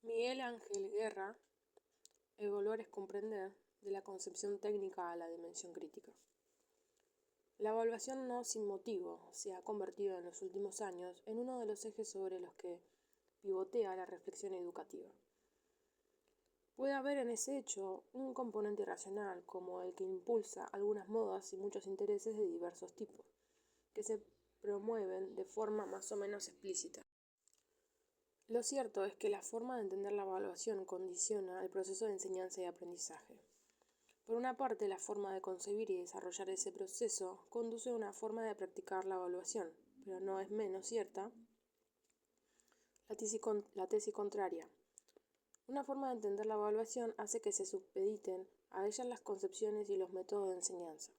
Miguel Ángel Guerra, evaluar es comprender, de la concepción técnica a la dimensión crítica. La evaluación no sin motivo se ha convertido en los últimos años en uno de los ejes sobre los que pivotea la reflexión educativa. Puede haber en ese hecho un componente irracional como el que impulsa algunas modas y muchos intereses de diversos tipos, que se promueven de forma más o menos explícita. Lo cierto es que la forma de entender la evaluación condiciona el proceso de enseñanza y aprendizaje. Por una parte, la forma de concebir y desarrollar ese proceso conduce a una forma de practicar la evaluación, pero no es menos cierta la tesis contraria. Una forma de entender la evaluación hace que se supediten a ella las concepciones y los métodos de enseñanza.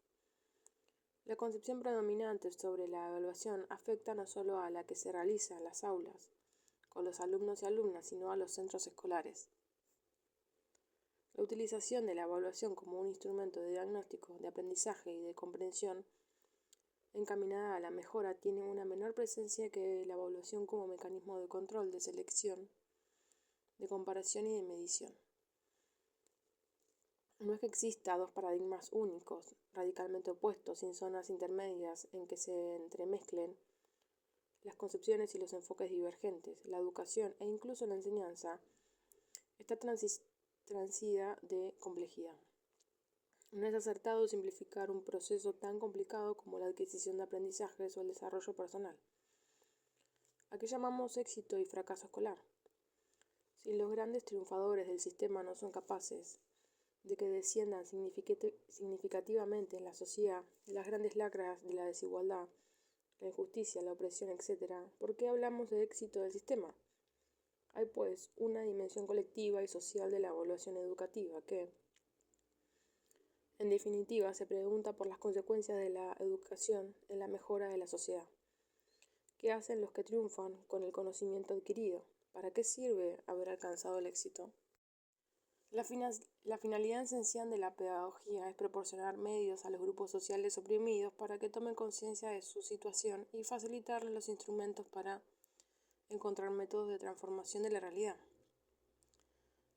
La concepción predominante sobre la evaluación afecta no solo a la que se realiza en las aulas, con los alumnos y alumnas, sino a los centros escolares. La utilización de la evaluación como un instrumento de diagnóstico, de aprendizaje y de comprensión encaminada a la mejora tiene una menor presencia que la evaluación como mecanismo de control, de selección, de comparación y de medición. No es que exista dos paradigmas únicos, radicalmente opuestos, sin zonas intermedias en que se entremezclen las concepciones y los enfoques divergentes. La educación e incluso la enseñanza está transida de complejidad. No es acertado simplificar un proceso tan complicado como la adquisición de aprendizajes o el desarrollo personal. ¿A qué llamamos éxito y fracaso escolar? Si los grandes triunfadores del sistema no son capaces de que desciendan significativamente en la sociedad las grandes lacras de la desigualdad, la injusticia, la opresión, etc., ¿por qué hablamos de éxito del sistema? Hay, pues, una dimensión colectiva y social de la evaluación educativa que, en definitiva, se pregunta por las consecuencias de la educación en la mejora de la sociedad. ¿Qué hacen los que triunfan con el conocimiento adquirido? ¿Para qué sirve haber alcanzado el éxito? La finalidad esencial de la pedagogía es proporcionar medios a los grupos sociales oprimidos para que tomen conciencia de su situación y facilitarles los instrumentos para encontrar métodos de transformación de la realidad.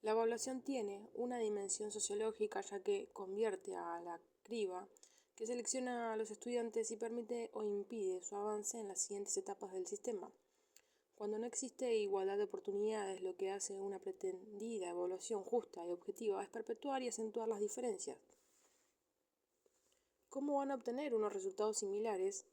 La evaluación tiene una dimensión sociológica ya que convierte a la criba que selecciona a los estudiantes y permite o impide su avance en las siguientes etapas del sistema. Cuando no existe igualdad de oportunidades, lo que hace una pretendida evaluación justa y objetiva es perpetuar y acentuar las diferencias. ¿Cómo van a obtener unos resultados similares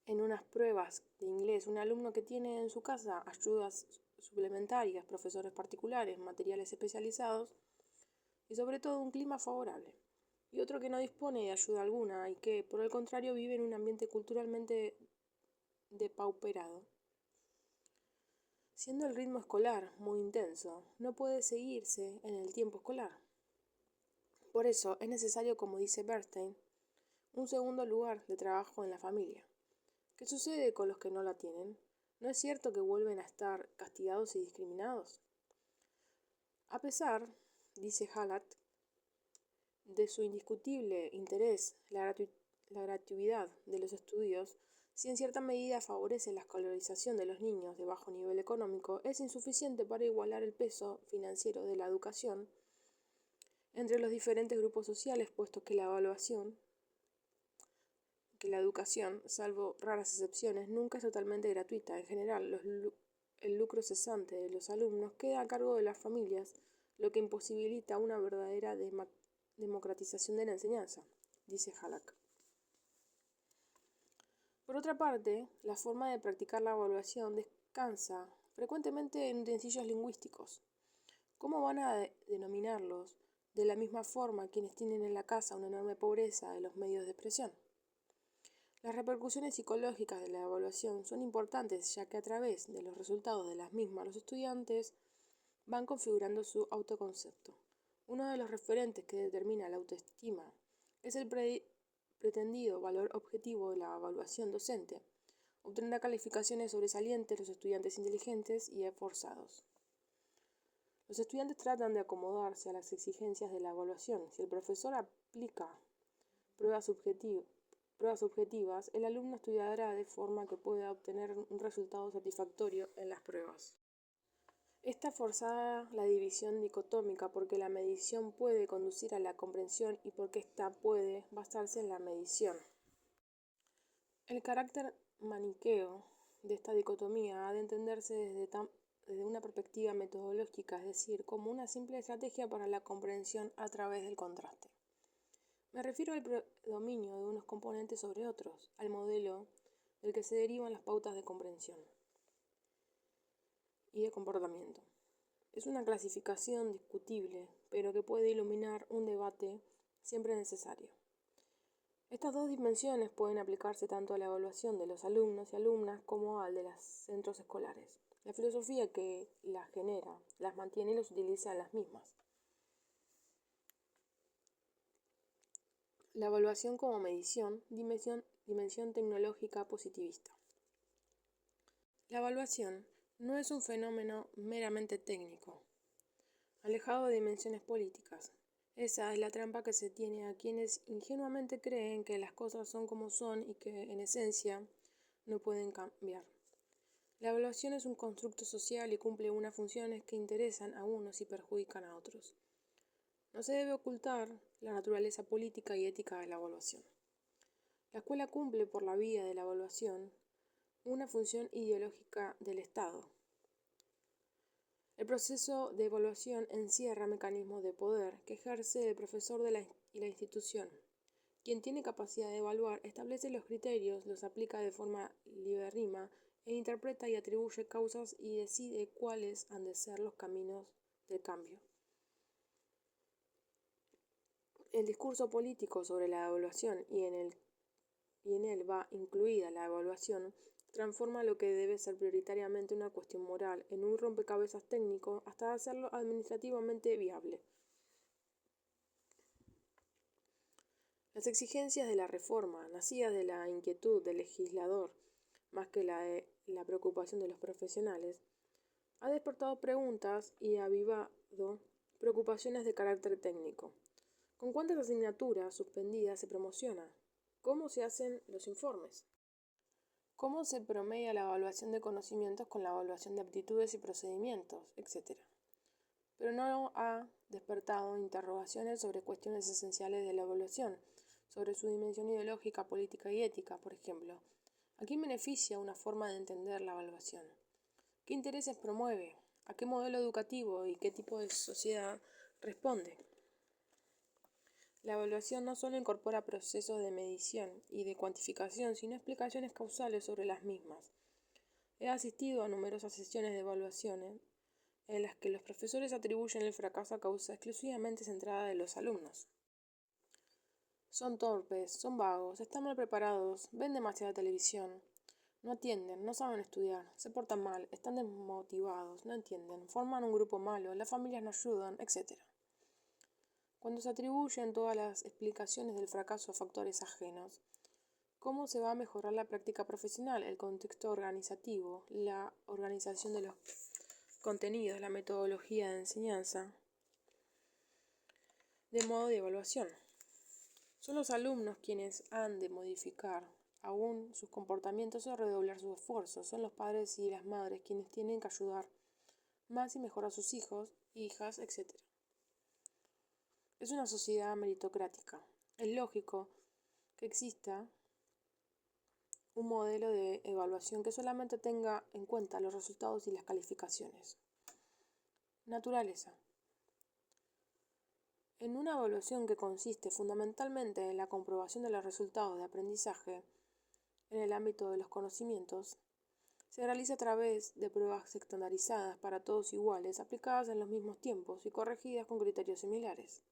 en unas pruebas de inglés un alumno que tiene en su casa ayudas suplementarias, profesores particulares, materiales especializados y sobre todo un clima favorable, y otro que no dispone de ayuda alguna y que, por el contrario, vive en un ambiente culturalmente depauperado? Siendo el ritmo escolar muy intenso, no puede seguirse en el tiempo escolar. Por eso es necesario, como dice Bernstein, un segundo lugar de trabajo en la familia. ¿Qué sucede con los que no la tienen? ¿No es cierto que vuelven a estar castigados y discriminados? A pesar, dice Halat, de su indiscutible interés, la gratuidad de los estudios, si en cierta medida favorece la escolarización de los niños de bajo nivel económico, es insuficiente para igualar el peso financiero de la educación entre los diferentes grupos sociales, puesto que la educación, salvo raras excepciones, nunca es totalmente gratuita. En general, el lucro cesante de los alumnos queda a cargo de las familias, lo que imposibilita una verdadera democratización de la enseñanza, dice Halak. Por otra parte, la forma de practicar la evaluación descansa frecuentemente en utensilios lingüísticos. ¿Cómo van a denominarlos de la misma forma quienes tienen en la casa una enorme pobreza de los medios de expresión? Las repercusiones psicológicas de la evaluación son importantes, ya que a través de los resultados de las mismas los estudiantes van configurando su autoconcepto. Uno de los referentes que determina la autoestima es el pretendido valor objetivo de la evaluación docente. Obtendrá calificaciones sobresalientes los estudiantes inteligentes y esforzados. Los estudiantes tratan de acomodarse a las exigencias de la evaluación. Si el profesor aplica pruebas objetivas, el alumno estudiará de forma que pueda obtener un resultado satisfactorio en las pruebas. Está forzada la división dicotómica porque la medición puede conducir a la comprensión y porque ésta puede basarse en la medición. El carácter maniqueo de esta dicotomía ha de entenderse desde una perspectiva metodológica, es decir, como una simple estrategia para la comprensión a través del contraste. Me refiero al predominio de unos componentes sobre otros, al modelo del que se derivan las pautas de comprensión y de comportamiento. Es una clasificación discutible, pero que puede iluminar un debate siempre necesario. Estas dos dimensiones pueden aplicarse tanto a la evaluación de los alumnos y alumnas como al de los centros escolares. La filosofía que las genera, las mantiene y los utiliza en las mismas. La evaluación como medición, dimensión tecnológica positivista. La evaluación no es un fenómeno meramente técnico, alejado de dimensiones políticas. Esa es la trampa que se tiene a quienes ingenuamente creen que las cosas son como son y que, en esencia, no pueden cambiar. La evaluación es un constructo social y cumple unas funciones que interesan a unos y perjudican a otros. No se debe ocultar la naturaleza política y ética de la evaluación. La escuela cumple por la vía de la evaluación una función ideológica del Estado. El proceso de evaluación encierra mecanismos de poder que ejerce el profesor y la institución. Quien tiene capacidad de evaluar establece los criterios, los aplica de forma libérrima e interpreta y atribuye causas y decide cuáles han de ser los caminos del cambio. El discurso político sobre la evaluación y en él va incluida la evaluación transforma lo que debe ser prioritariamente una cuestión moral en un rompecabezas técnico hasta hacerlo administrativamente viable. Las exigencias de la reforma, nacidas de la inquietud del legislador más que la preocupación de los profesionales, ha despertado preguntas y avivado preocupaciones de carácter técnico. ¿Con cuántas asignaturas suspendidas se promociona? ¿Cómo se hacen los informes? ¿Cómo se promedia la evaluación de conocimientos con la evaluación de aptitudes y procedimientos, etcétera? Pero no ha despertado interrogaciones sobre cuestiones esenciales de la evaluación, sobre su dimensión ideológica, política y ética, por ejemplo. ¿A quién beneficia una forma de entender la evaluación? ¿Qué intereses promueve? ¿A qué modelo educativo y qué tipo de sociedad responde? La evaluación no solo incorpora procesos de medición y de cuantificación, sino explicaciones causales sobre las mismas. He asistido a numerosas sesiones de evaluaciones en las que los profesores atribuyen el fracaso a causa exclusivamente centrada de los alumnos. Son torpes, son vagos, están mal preparados, ven demasiada televisión, no atienden, no saben estudiar, se portan mal, están desmotivados, no entienden, forman un grupo malo, las familias no ayudan, etc. Cuando se atribuyen todas las explicaciones del fracaso a factores ajenos, ¿cómo se va a mejorar la práctica profesional, el contexto organizativo, la organización de los contenidos, la metodología de enseñanza, de modo de evaluación? Son los alumnos quienes han de modificar aún sus comportamientos o redoblar sus esfuerzos. Son los padres y las madres quienes tienen que ayudar más y mejor a sus hijos, hijas, etc. Es una sociedad meritocrática. Es lógico que exista un modelo de evaluación que solamente tenga en cuenta los resultados y las calificaciones. Naturaleza. En una evaluación que consiste fundamentalmente en la comprobación de los resultados de aprendizaje en el ámbito de los conocimientos, se realiza a través de pruebas estandarizadas para todos iguales, aplicadas en los mismos tiempos y corregidas con criterios similares.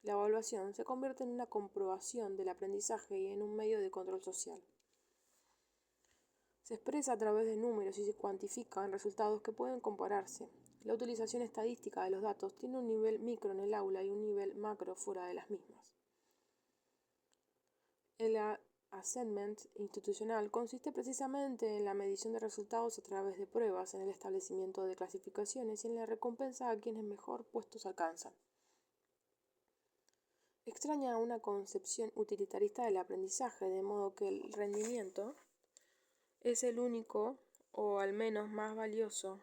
La evaluación se convierte en una comprobación del aprendizaje y en un medio de control social. Se expresa a través de números y se cuantifican resultados que pueden compararse. La utilización estadística de los datos tiene un nivel micro en el aula y un nivel macro fuera de las mismas. El assessment institucional consiste precisamente en la medición de resultados a través de pruebas, en el establecimiento de clasificaciones y en la recompensa a quienes mejor puestos alcanzan. Extraña una concepción utilitarista del aprendizaje, de modo que el rendimiento es el único, o al menos más valioso,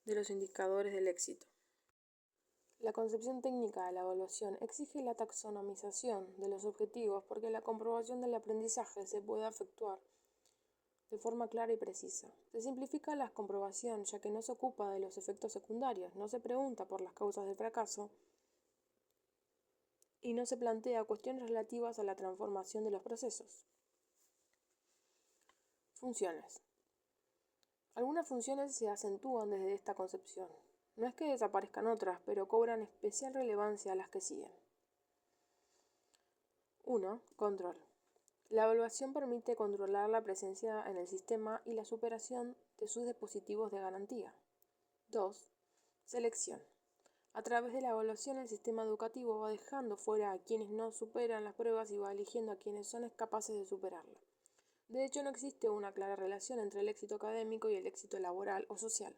de los indicadores del éxito. La concepción técnica de la evaluación exige la taxonomización de los objetivos porque la comprobación del aprendizaje se puede efectuar de forma clara y precisa. Se simplifica la comprobación ya que no se ocupa de los efectos secundarios, no se pregunta por las causas del fracaso y no se plantea cuestiones relativas a la transformación de los procesos. Funciones. Algunas funciones se acentúan desde esta concepción. No es que desaparezcan otras, pero cobran especial relevancia las que siguen. 1. Control. La evaluación permite controlar la presencia en el sistema y la superación de sus dispositivos de garantía. 2. Selección. A través de la evaluación, el sistema educativo va dejando fuera a quienes no superan las pruebas y va eligiendo a quienes son capaces de superarla. De hecho, no existe una clara relación entre el éxito académico y el éxito laboral o social.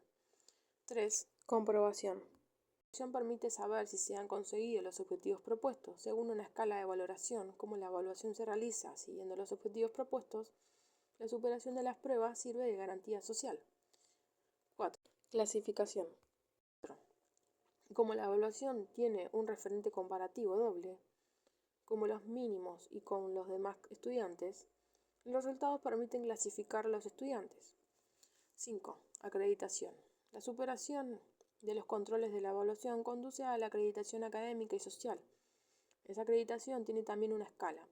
3. Comprobación. La evaluación permite saber si se han conseguido los objetivos propuestos. Según una escala de valoración, como la evaluación se realiza siguiendo los objetivos propuestos, la superación de las pruebas sirve de garantía social. 4. Clasificación. Como la evaluación tiene un referente comparativo doble, como los mínimos y con los demás estudiantes, los resultados permiten clasificar a los estudiantes. 5. Acreditación. La superación de los controles de la evaluación conduce a la acreditación académica y social. Esa acreditación tiene también una escala.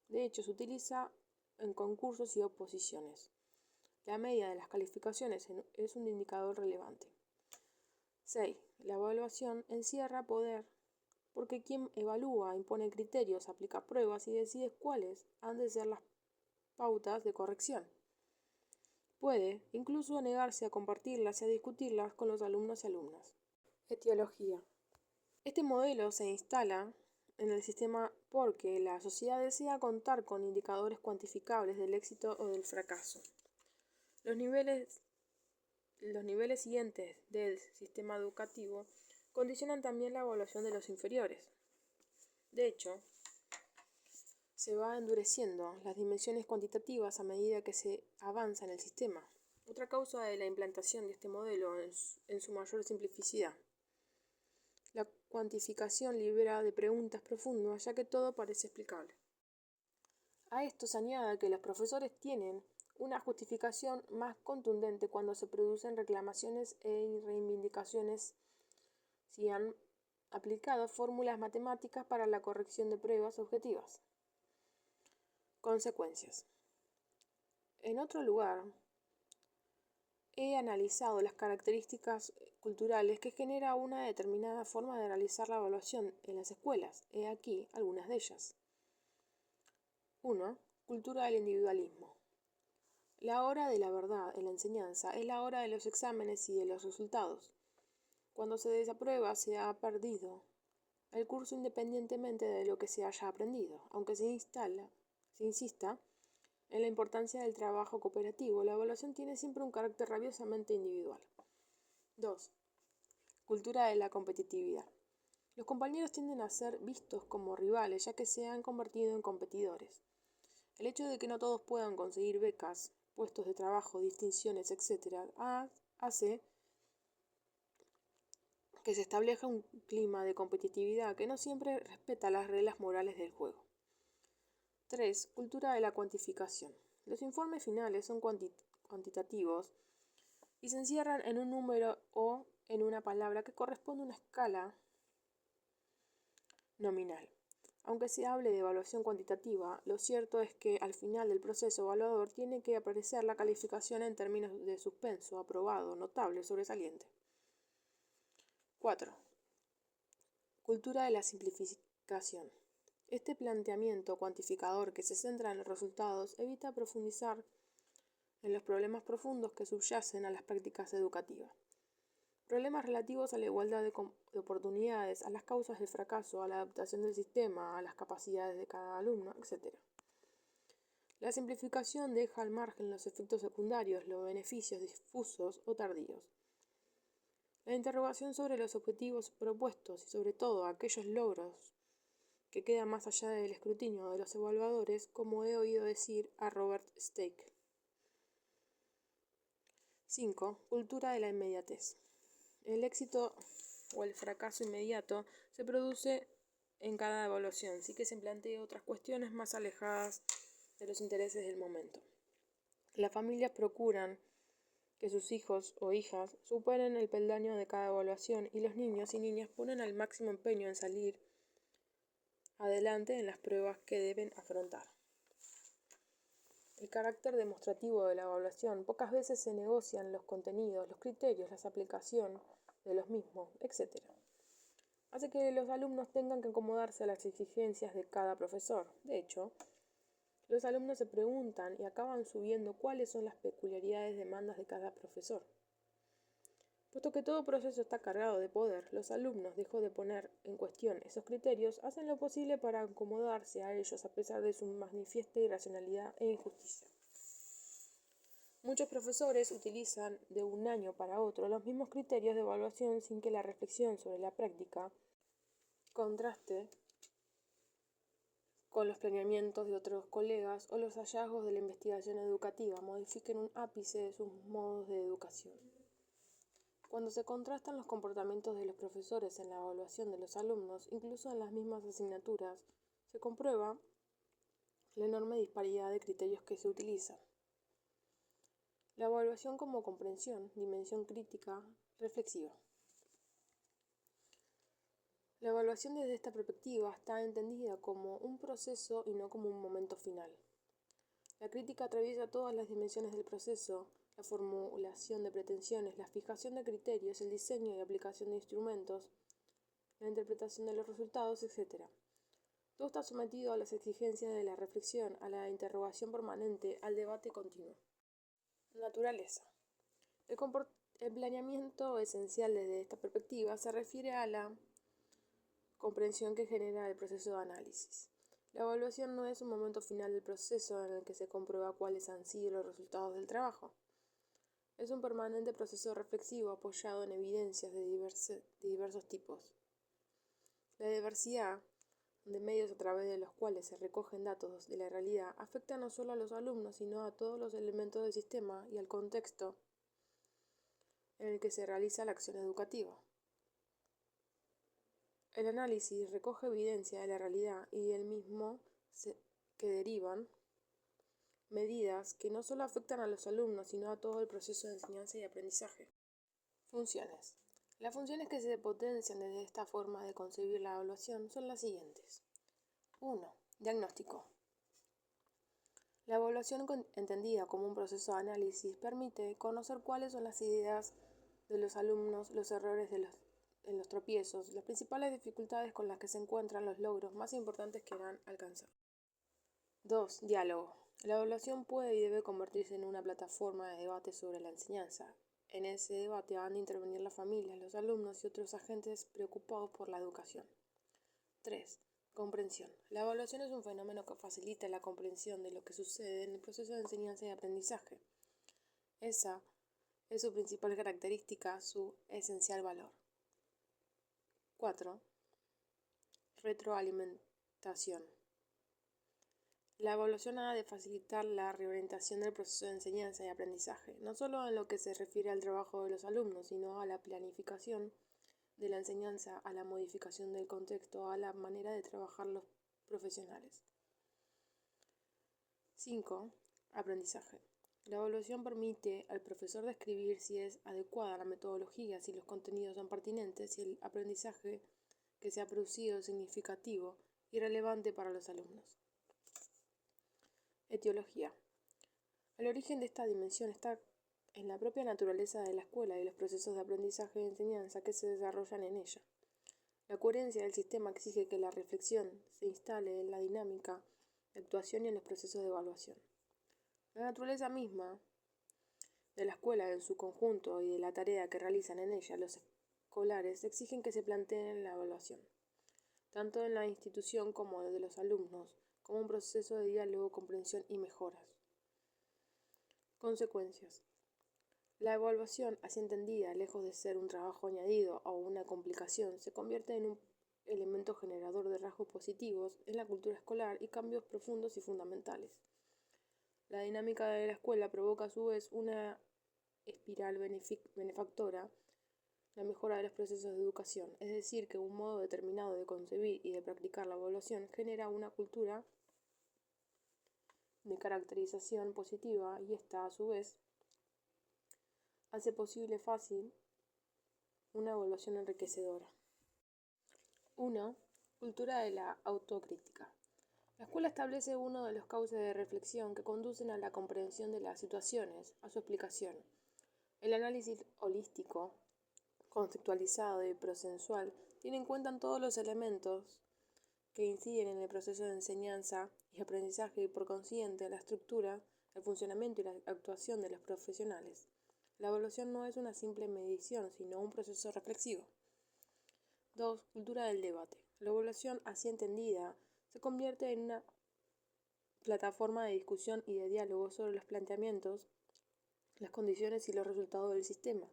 De hecho, se utiliza en concursos y oposiciones. La media de las calificaciones es un indicador relevante. 6. La evaluación encierra poder porque quien evalúa impone criterios, aplica pruebas y decide cuáles han de ser las pautas de corrección. Puede incluso negarse a compartirlas y a discutirlas con los alumnos y alumnas. Etiología. Este modelo se instala en el sistema porque la sociedad desea contar con indicadores cuantificables del éxito o del fracaso. Los niveles siguientes del sistema educativo condicionan también la evaluación de los inferiores. De hecho, se va endureciendo las dimensiones cuantitativas a medida que se avanza en el sistema. Otra causa de la implantación de este modelo es en su mayor simplicidad. La cuantificación libera de preguntas profundas, ya que todo parece explicable. A esto se añade que los profesores tienen una justificación más contundente cuando se producen reclamaciones e reivindicaciones si han aplicado fórmulas matemáticas para la corrección de pruebas objetivas. Consecuencias. En otro lugar, he analizado las características culturales que genera una determinada forma de realizar la evaluación en las escuelas. He aquí algunas de ellas. 1. Cultura del individualismo. La hora de la verdad en la enseñanza es la hora de los exámenes y de los resultados. Cuando se desaprueba, se ha perdido el curso independientemente de lo que se haya aprendido. Aunque se insista en la importancia del trabajo cooperativo, la evaluación tiene siempre un carácter rabiosamente individual. 2. Cultura de la competitividad. Los compañeros tienden a ser vistos como rivales, ya que se han convertido en competidores. El hecho de que no todos puedan conseguir becas, puestos de trabajo, distinciones, etc., hace que se establezca un clima de competitividad que no siempre respeta las reglas morales del juego. 3. Cultura de la cuantificación. Los informes finales son cuantitativos y se encierran en un número o en una palabra que corresponde a una escala nominal. Aunque se hable de evaluación cuantitativa, lo cierto es que al final del proceso evaluador tiene que aparecer la calificación en términos de suspenso, aprobado, notable, sobresaliente. 4. Cultura de la simplificación. Este planteamiento cuantificador que se centra en los resultados evita profundizar en los problemas profundos que subyacen a las prácticas educativas. Problemas relativos a la igualdad de oportunidades, a las causas del fracaso, a la adaptación del sistema, a las capacidades de cada alumno, etc. La simplificación deja al margen los efectos secundarios, los beneficios difusos o tardíos. La interrogación sobre los objetivos propuestos y sobre todo aquellos logros que quedan más allá del escrutinio de los evaluadores, como he oído decir a Robert Stake. 5. Cultura de la inmediatez. El éxito o el fracaso inmediato se produce en cada evaluación, sí que se plantea otras cuestiones más alejadas de los intereses del momento. Las familias procuran que sus hijos o hijas superen el peldaño de cada evaluación y los niños y niñas ponen el máximo empeño en salir adelante en las pruebas que deben afrontar. El carácter demostrativo de la evaluación: pocas veces se negocian los contenidos, los criterios, la aplicación de los mismos, etc. Hace que los alumnos tengan que acomodarse a las exigencias de cada profesor. De hecho, los alumnos se preguntan y acaban subiendo cuáles son las peculiaridades demandas de cada profesor. Puesto que todo proceso está cargado de poder, los alumnos, dejó de poner en cuestión esos criterios, hacen lo posible para acomodarse a ellos a pesar de su manifiesta irracionalidad e injusticia. Muchos profesores utilizan de un año para otro los mismos criterios de evaluación sin que la reflexión sobre la práctica contraste con los planeamientos de otros colegas o los hallazgos de la investigación educativa modifiquen un ápice de sus modos de educación. Cuando se contrastan los comportamientos de los profesores en la evaluación de los alumnos, incluso en las mismas asignaturas, se comprueba la enorme disparidad de criterios que se utilizan. La evaluación como comprensión, dimensión crítica, reflexiva. La evaluación desde esta perspectiva está entendida como un proceso y no como un momento final. La crítica atraviesa todas las dimensiones del proceso: la formulación de pretensiones, la fijación de criterios, el diseño y aplicación de instrumentos, la interpretación de los resultados, etc. Todo está sometido a las exigencias de la reflexión, a la interrogación permanente, al debate continuo. Naturaleza. El planeamiento esencial desde esta perspectiva se refiere a la comprensión que genera el proceso de análisis. La evaluación no es un momento final del proceso en el que se comprueba cuáles han sido los resultados del trabajo. Es un permanente proceso reflexivo apoyado en evidencias de diversos tipos. La diversidad de medios a través de los cuales se recogen datos de la realidad afecta no solo a los alumnos, sino a todos los elementos del sistema y al contexto en el que se realiza la acción educativa. El análisis recoge evidencia de la realidad y del mismo que derivan medidas que no solo afectan a los alumnos, sino a todo el proceso de enseñanza y aprendizaje. Funciones. Las funciones que se potencian desde esta forma de concebir la evaluación son las siguientes. 1. Diagnóstico. La evaluación, entendida como un proceso de análisis, permite conocer cuáles son las ideas de los alumnos, los errores en los tropiezos, las principales dificultades con las que se encuentran, los logros más importantes que han alcanzado. 2. Diálogo. La evaluación puede y debe convertirse en una plataforma de debate sobre la enseñanza. En ese debate han de intervenir las familias, los alumnos y otros agentes preocupados por la educación. 3. Comprensión. La evaluación es un fenómeno que facilita la comprensión de lo que sucede en el proceso de enseñanza y aprendizaje. Esa es su principal característica, su esencial valor. 4. Retroalimentación. La evaluación ha de facilitar la reorientación del proceso de enseñanza y aprendizaje, no solo en lo que se refiere al trabajo de los alumnos, sino a la planificación de la enseñanza, a la modificación del contexto, a la manera de trabajar los profesionales. 5. Aprendizaje. La evaluación permite al profesor describir si es adecuada la metodología, si los contenidos son pertinentes, si el aprendizaje que se ha producido es significativo y relevante para los alumnos. Etiología. El origen de esta dimensión está en la propia naturaleza de la escuela y los procesos de aprendizaje y enseñanza que se desarrollan en ella. La coherencia del sistema exige que la reflexión se instale en la dinámica de actuación y en los procesos de evaluación. La naturaleza misma de la escuela en su conjunto y de la tarea que realizan en ella los escolares exigen que se planteen la evaluación, tanto en la institución como de los alumnos, como un proceso de diálogo, comprensión y mejoras. Consecuencias. La evaluación, así entendida, lejos de ser un trabajo añadido o una complicación, se convierte en un elemento generador de rasgos positivos en la cultura escolar y cambios profundos y fundamentales. La dinámica de la escuela provoca a su vez una espiral benefactora la mejora de los procesos de educación, es decir, que un modo determinado de concebir y de practicar la evaluación genera una cultura de caracterización positiva y esta, a su vez, hace posible fácil una evaluación enriquecedora. 1. Cultura de la autocrítica. La escuela establece uno de los cauces de reflexión que conducen a la comprensión de las situaciones, a su explicación. El análisis holístico, conceptualizado y procesual tiene en cuenta todos los elementos que inciden en el proceso de enseñanza y aprendizaje y por consiguiente la estructura, el funcionamiento y la actuación de los profesionales. La evaluación no es una simple medición, sino un proceso reflexivo. 2. Cultura del debate. La evaluación, así entendida, se convierte en una plataforma de discusión y de diálogo sobre los planteamientos, las condiciones y los resultados del sistema.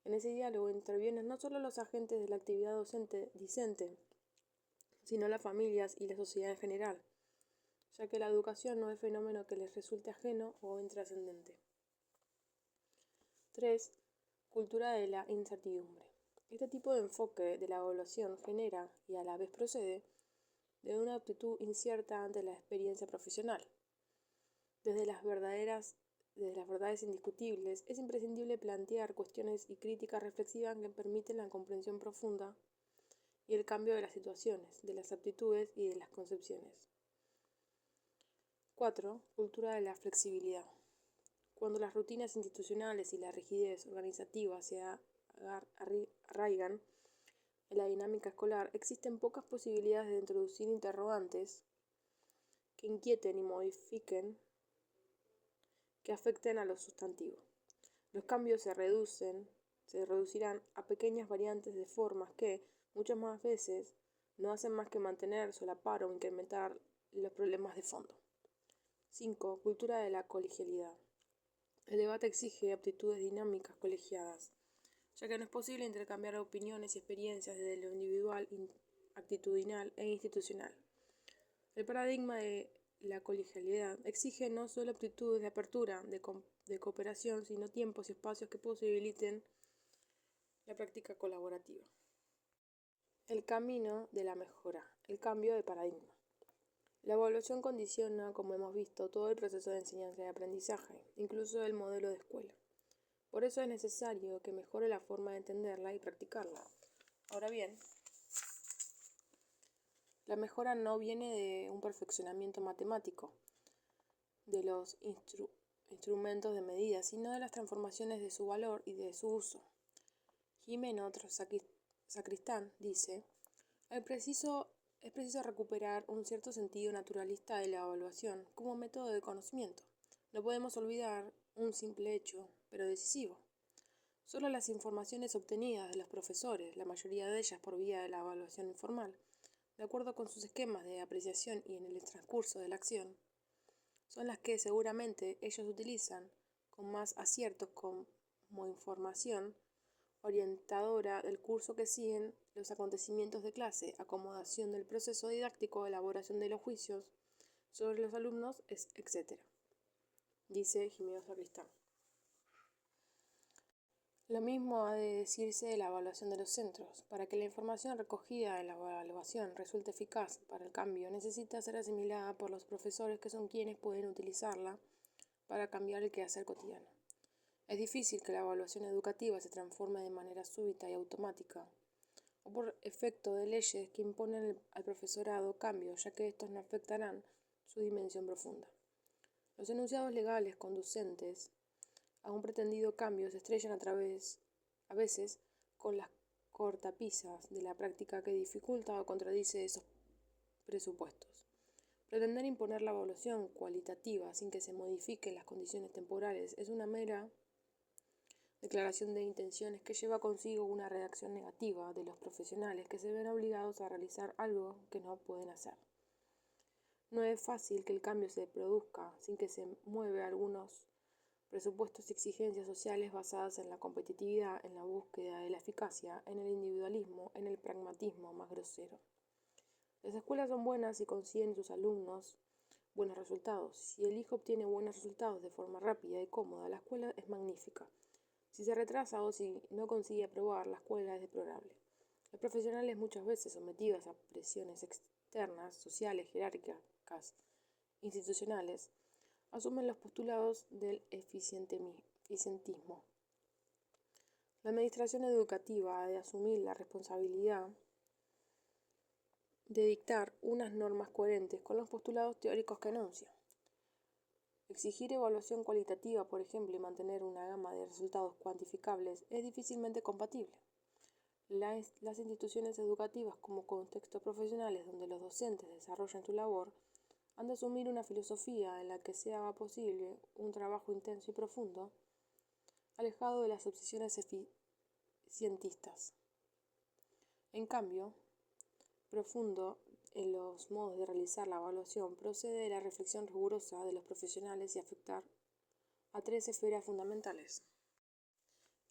En ese diálogo intervienen no solo los agentes de la actividad docente-discente, sino las familias y la sociedad en general, ya que la educación no es fenómeno que les resulte ajeno o intrascendente. 3. Cultura de la incertidumbre. Este tipo de enfoque de la evaluación genera y a la vez procede de una actitud incierta ante la experiencia profesional. Desde las verdades indiscutibles, es imprescindible plantear cuestiones y críticas reflexivas que permiten la comprensión profunda y el cambio de las situaciones, de las aptitudes y de las concepciones. 4. Cultura de la flexibilidad. Cuando las rutinas institucionales y la rigidez organizativa se arraigan en la dinámica escolar, existen pocas posibilidades de introducir interrogantes que inquieten y modifiquen, que afecten a lo sustantivo. Los cambios se reducirán a pequeñas variantes de formas que, muchas más veces, no hacen más que mantener, solapar o incrementar los problemas de fondo. 5. Cultura de la colegialidad. El debate exige aptitudes dinámicas colegiadas, ya que no es posible intercambiar opiniones y experiencias desde lo individual, actitudinal e institucional. El paradigma de la colegialidad exige no solo aptitudes de apertura, de cooperación, sino tiempos y espacios que posibiliten la práctica colaborativa. El camino de la mejora, el cambio de paradigma. La evaluación condiciona, como hemos visto, todo el proceso de enseñanza y aprendizaje, incluso el modelo de escuela. Por eso es necesario que mejore la forma de entenderla y practicarla. Ahora bien, la mejora no viene de un perfeccionamiento matemático de los instrumentos de medida, sino de las transformaciones de su valor y de su uso. Jimeno Sacristán dice: es preciso recuperar un cierto sentido naturalista de la evaluación como método de conocimiento. No podemos olvidar un simple hecho, pero decisivo. Solo las informaciones obtenidas de los profesores, la mayoría de ellas por vía de la evaluación informal, de acuerdo con sus esquemas de apreciación y en el transcurso de la acción, son las que seguramente ellos utilizan con más acierto como información orientadora del curso que siguen, los acontecimientos de clase, acomodación del proceso didáctico, elaboración de los juicios sobre los alumnos, etc. Dice Jimeno Sacristán. Lo mismo ha de decirse de la evaluación de los centros. Para que la información recogida en la evaluación resulte eficaz para el cambio, necesita ser asimilada por los profesores, que son quienes pueden utilizarla para cambiar el quehacer cotidiano. Es difícil que la evaluación educativa se transforme de manera súbita y automática, o por efecto de leyes que imponen al profesorado cambios, ya que estos no afectarán su dimensión profunda. Los enunciados legales conducentes a un pretendido cambio se estrellan a veces con las cortapisas de la práctica que dificulta o contradice esos presupuestos. Pretender imponer la evaluación cualitativa sin que se modifiquen las condiciones temporales es una mera declaración de intenciones que lleva consigo una reacción negativa de los profesionales, que se ven obligados a realizar algo que no pueden hacer. No es fácil que el cambio se produzca sin que se mueva algunos presupuestos y exigencias sociales basadas en la competitividad, en la búsqueda de la eficacia, en el individualismo, en el pragmatismo más grosero. Las escuelas son buenas si consiguen sus alumnos buenos resultados. Si el hijo obtiene buenos resultados de forma rápida y cómoda, la escuela es magnífica. Si se retrasa o si no consigue aprobar, la escuela es deplorable. Los profesionales, muchas veces sometidos a presiones externas, sociales, jerárquicas, institucionales, asumen los postulados del eficientismo. La administración educativa ha de asumir la responsabilidad de dictar unas normas coherentes con los postulados teóricos que enuncia. Exigir evaluación cualitativa, por ejemplo, y mantener una gama de resultados cuantificables es difícilmente compatible. Las instituciones educativas como contextos profesionales donde los docentes desarrollan su labor han de asumir una filosofía en la que se haga posible un trabajo intenso y profundo, alejado de las obsesiones eficientistas. En cambio, profundo en los modos de realizar la evaluación procede de la reflexión rigurosa de los profesionales y afectar a 3 esferas fundamentales.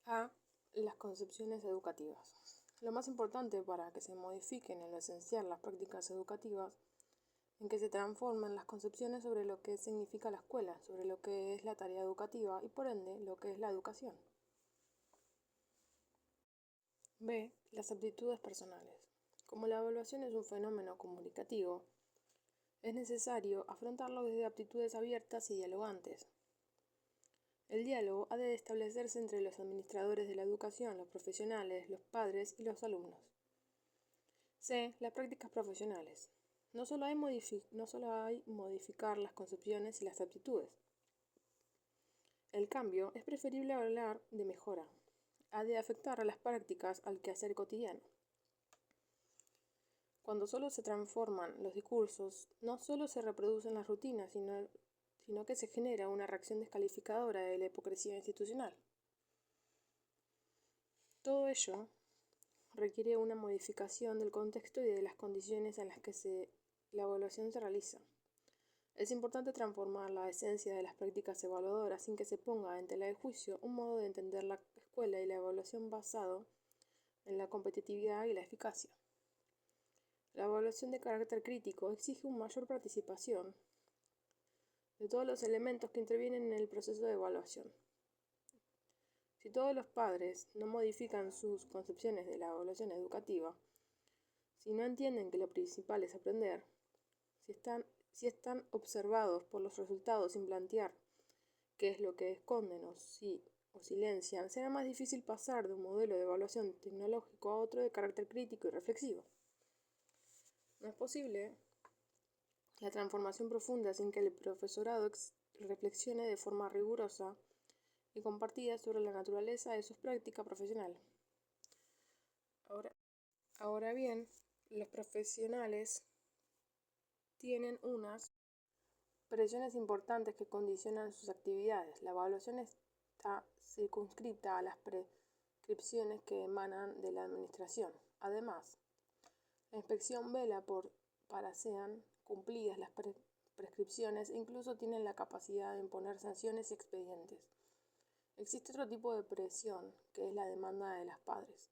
A. Las concepciones educativas. Lo más importante para que se modifiquen en lo esencial las prácticas educativas, en que se transformen las concepciones sobre lo que significa la escuela, sobre lo que es la tarea educativa y por ende lo que es la educación. B. Las aptitudes personales. Como la evaluación es un fenómeno comunicativo, es necesario afrontarlo desde aptitudes abiertas y dialogantes. El diálogo ha de establecerse entre los administradores de la educación, los profesionales, los padres y los alumnos. C. Las prácticas profesionales. No solo hay modificar las concepciones y las aptitudes. El cambio es preferible hablar de mejora. Ha de afectar a las prácticas, al quehacer cotidiano. Cuando solo se transforman los discursos, no solo se reproducen las rutinas, sino que se genera una reacción descalificadora de la hipocresía institucional. Todo ello requiere una modificación del contexto y de las condiciones en las que la evaluación se realiza. Es importante transformar la esencia de las prácticas evaluadoras sin que se ponga en tela de juicio un modo de entender la escuela y la evaluación basado en la competitividad y la eficacia. La evaluación de carácter crítico exige una mayor participación de todos los elementos que intervienen en el proceso de evaluación. Si todos los padres no modifican sus concepciones de la evaluación educativa, si no entienden que lo principal es aprender, si están observados por los resultados sin plantear qué es lo que esconden o silencian, será más difícil pasar de un modelo de evaluación tecnológico a otro de carácter crítico y reflexivo. No es posible la transformación profunda sin que el profesorado reflexione de forma rigurosa y compartida sobre la naturaleza de su práctica profesional. Ahora bien, los profesionales tienen unas presiones importantes que condicionan sus actividades. La evaluación está circunscripta a las prescripciones que emanan de la administración. Además, la inspección vela para sean cumplidas las prescripciones e incluso tienen la capacidad de imponer sanciones y expedientes. Existe otro tipo de presión, que es la demanda de los padres.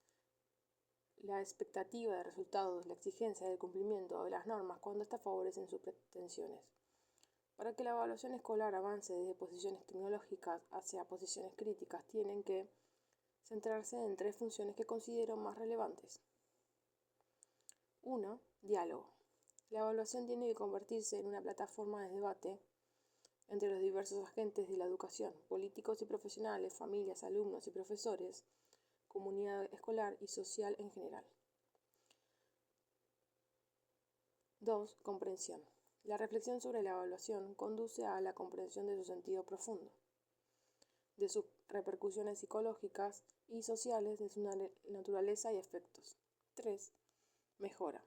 La expectativa de resultados, la exigencia del cumplimiento de las normas cuando éstas favorecen sus pretensiones. Para que la evaluación escolar avance desde posiciones tecnológicas hacia posiciones críticas, tienen que centrarse en 3 funciones que considero más relevantes. 1. Diálogo. La evaluación tiene que convertirse en una plataforma de debate entre los diversos agentes de la educación, políticos y profesionales, familias, alumnos y profesores, comunidad escolar y social en general. 2. Comprensión. La reflexión sobre la evaluación conduce a la comprensión de su sentido profundo, de sus repercusiones psicológicas y sociales, de su naturaleza y efectos. 3. Mejora.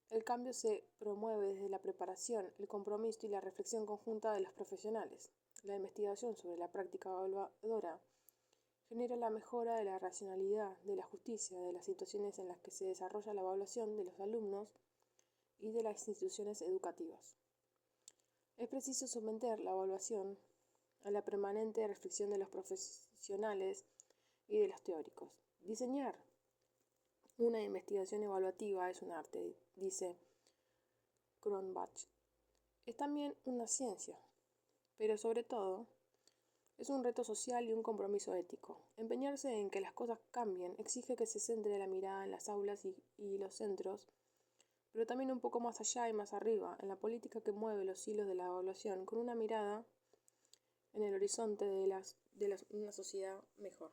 El cambio se promueve desde la preparación, el compromiso y la reflexión conjunta de los profesionales. La investigación sobre la práctica evaluadora genera la mejora de la racionalidad, de la justicia, de las situaciones en las que se desarrolla la evaluación de los alumnos y de las instituciones educativas. Es preciso someter la evaluación a la permanente reflexión de los profesionales y de los teóricos. Diseñar una investigación evaluativa es un arte, dice Cronbach. Es también una ciencia, pero sobre todo Es un reto social y un compromiso ético. Empeñarse en que las cosas cambien exige que se centre la mirada en las aulas y los centros, pero también un poco más allá y más arriba, en la política que mueve los hilos de la evaluación, con una mirada en el horizonte de una sociedad mejor.